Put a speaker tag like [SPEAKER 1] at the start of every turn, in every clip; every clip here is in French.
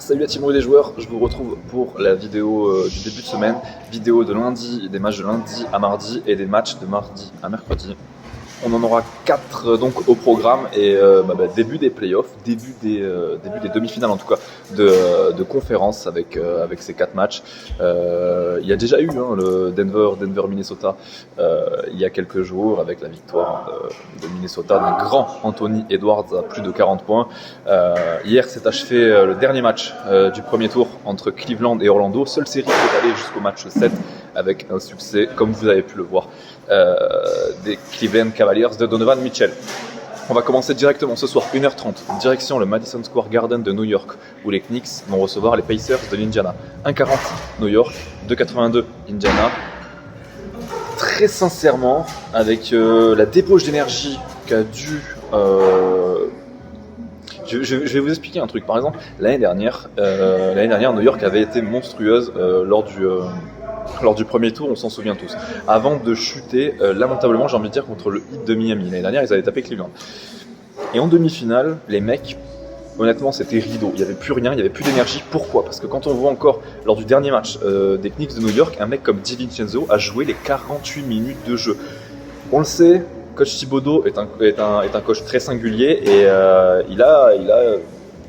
[SPEAKER 1] Salut la team les joueurs, je vous retrouve pour la vidéo du début de semaine, vidéo de lundi, des matchs de lundi à mardi et des matchs de mardi à mercredi. On en aura 4 donc au programme et début des playoffs, début des demi-finales en tout cas de conférence avec ces 4 matchs. Il y a déjà eu le Denver-Minnesota il y a quelques jours avec la victoire de Minnesota d'un grand Anthony Edwards à plus de 40 points. Hier s'est achevé le dernier match du premier tour entre Cleveland et Orlando, seule série qui est allée jusqu'au match 7 avec un succès comme vous avez pu le voir des Cleveland Cavaliers de Donovan Mitchell. On va commencer directement ce soir, 1h30, direction le Madison Square Garden de New York, où les Knicks vont recevoir les Pacers de l'Indiana. 1,40 New York, 2,82 Indiana. Très sincèrement, avec la débauche d'énergie qu'a dû... Je vais vous expliquer un truc. Par exemple, l'année dernière, New York avait été monstrueuse lors du premier tour, on s'en souvient tous. Avant de chuter, lamentablement, j'ai envie de dire, contre le Heat de Miami. L'année dernière, ils avaient tapé Cleveland. Et en demi-finale, les mecs, honnêtement, c'était rideau. Il n'y avait plus rien, il n'y avait plus d'énergie. Pourquoi ? Parce que quand on voit encore, lors du dernier match des Knicks de New York, un mec comme DiVincenzo a joué les 48 minutes de jeu. On le sait, coach Thibodeau est un coach très singulier et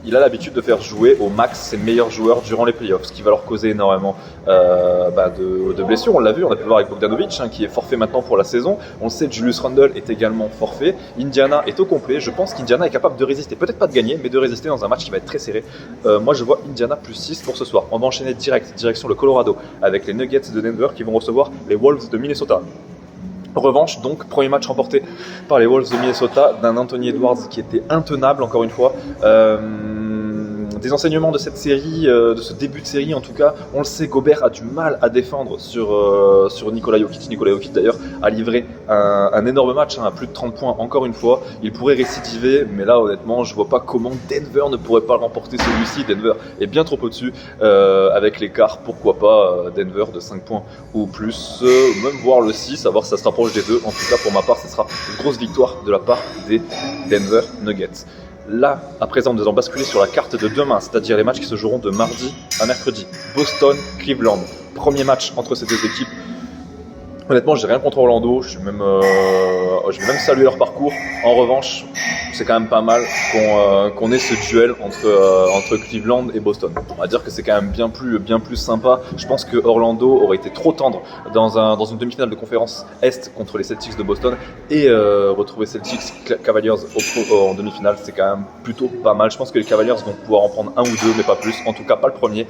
[SPEAKER 1] il a l'habitude de faire jouer au max ses meilleurs joueurs durant les playoffs, ce qui va leur causer énormément de blessures. On l'a vu, on a pu le voir avec Bogdanovic, qui est forfait maintenant pour la saison. On le sait, Julius Randle est également forfait. Indiana est au complet. Je pense qu'Indiana est capable de résister, peut-être pas de gagner, mais de résister dans un match qui va être très serré. Moi, je vois Indiana plus 6 pour ce soir. On va enchaîner direction le Colorado avec les Nuggets de Denver qui vont recevoir les Wolves de Minnesota. En revanche, donc, premier match remporté par les Wolves de Minnesota d'un Anthony Edwards qui était intenable, encore une fois. Des enseignements de cette série, de ce début de série en tout cas, on le sait, Gobert a du mal à défendre sur Nikola Jokic. Nikola Jokic d'ailleurs a livré un énorme match, à plus de 30 points encore une fois. Il pourrait récidiver, mais là honnêtement je vois pas comment Denver ne pourrait pas remporter celui-ci. Denver est bien trop au-dessus avec l'écart, pourquoi pas Denver de 5 points ou plus, même voir le 6, à voir si ça se rapproche des deux. En tout cas pour ma part ce sera une grosse victoire de la part des Denver Nuggets. Là, à présent, nous allons basculer sur la carte de demain, c'est-à-dire les matchs qui se joueront de mardi à mercredi. Boston-Cleveland, premier match entre ces deux équipes. Honnêtement, j'ai rien contre Orlando, je vais même saluer leur parcours. En revanche, c'est quand même pas mal qu'on ait ce duel entre Cleveland et Boston. On va dire que c'est quand même bien plus sympa. Je pense que Orlando aurait été trop tendre dans une demi-finale de conférence Est contre les Celtics de Boston et retrouver Celtics Cavaliers en demi-finale, c'est quand même plutôt pas mal. Je pense que les Cavaliers vont pouvoir en prendre un ou deux, mais pas plus. En tout cas, pas le premier.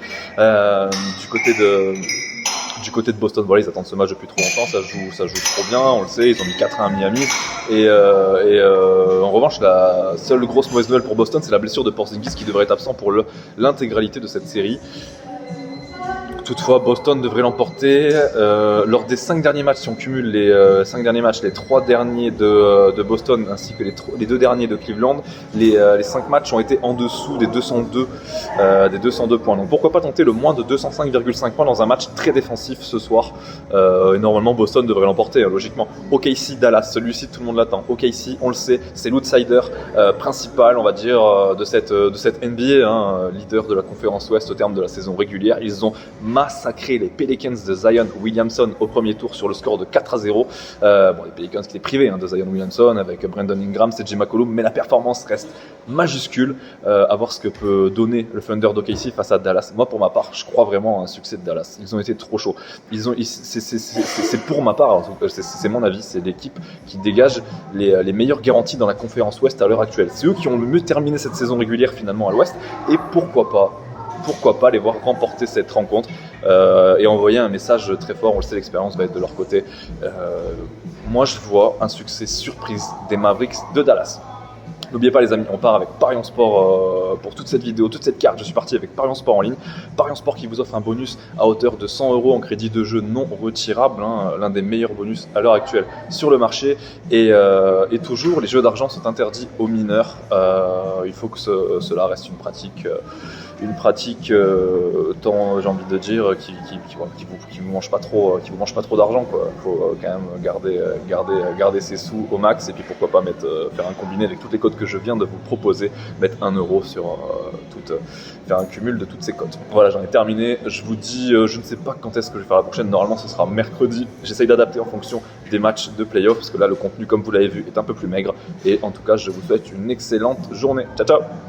[SPEAKER 1] Du côté de Boston, voilà, ils attendent ce match depuis trop longtemps, ça joue trop bien, on le sait, ils ont mis 4-1 à Miami. En revanche, la seule grosse mauvaise nouvelle pour Boston, c'est la blessure de Porzingis qui devrait être absent pour l'intégralité de cette série. Toutefois, Boston devrait l'emporter. Lors des 5 derniers matchs, si on cumule les 5 derniers matchs, les 3 derniers de Boston ainsi que les 2 derniers de Cleveland, les 5 matchs ont été en dessous des 202 points. Donc pourquoi pas tenter le moins de 205,5 points dans un match très défensif ce soir. Et normalement, Boston devrait l'emporter, logiquement. OKC Dallas, celui-ci tout le monde l'attend. OKC, on le sait, c'est l'outsider principal, on va dire, de cette NBA, leader de la conférence Ouest au terme de la saison régulière. Ils ont massacré les Pelicans de Zion Williamson au premier tour sur le score de 4-0. Les Pelicans qui étaient privés de Zion Williamson avec Brandon Ingram, CJ McCollum, mais la performance reste majuscule. À voir ce que peut donner le Thunder d'OKC face à Dallas. Moi, pour ma part, je crois vraiment à un succès de Dallas. Ils ont été trop chauds. C'est pour ma part, c'est mon avis, c'est l'équipe qui dégage les meilleures garanties dans la conférence Ouest à l'heure actuelle. C'est eux qui ont le mieux terminé cette saison régulière finalement à l'Ouest. Et pourquoi pas les voir remporter cette rencontre et envoyer un message très fort. On le sait, l'expérience va être de leur côté. Moi, je vois un succès surprise des Mavericks de Dallas. N'oubliez pas les amis, on part avec Parion Sport pour toute cette vidéo, toute cette carte. Je suis parti avec Parion Sport en ligne. Parion Sport qui vous offre un bonus à hauteur de 100 € en crédit de jeu non retirable, l'un des meilleurs bonus à l'heure actuelle sur le marché. Et toujours, les jeux d'argent sont interdits aux mineurs. Il faut que cela reste une pratique une pratique, tant j'ai envie de dire, qui vous mange pas trop, d'argent, quoi. Faut quand même garder ses sous au max, et puis pourquoi pas faire un combiné avec toutes les cotes que je viens de vous proposer, mettre 1 euro sur faire un cumul de toutes ces cotes. Voilà, j'en ai terminé. Je vous dis, je ne sais pas quand est-ce que je vais faire la prochaine. Normalement, ce sera mercredi. J'essaye d'adapter en fonction des matchs de playoff, parce que là, le contenu, comme vous l'avez vu, est un peu plus maigre. Et en tout cas, je vous souhaite une excellente journée. Ciao, ciao!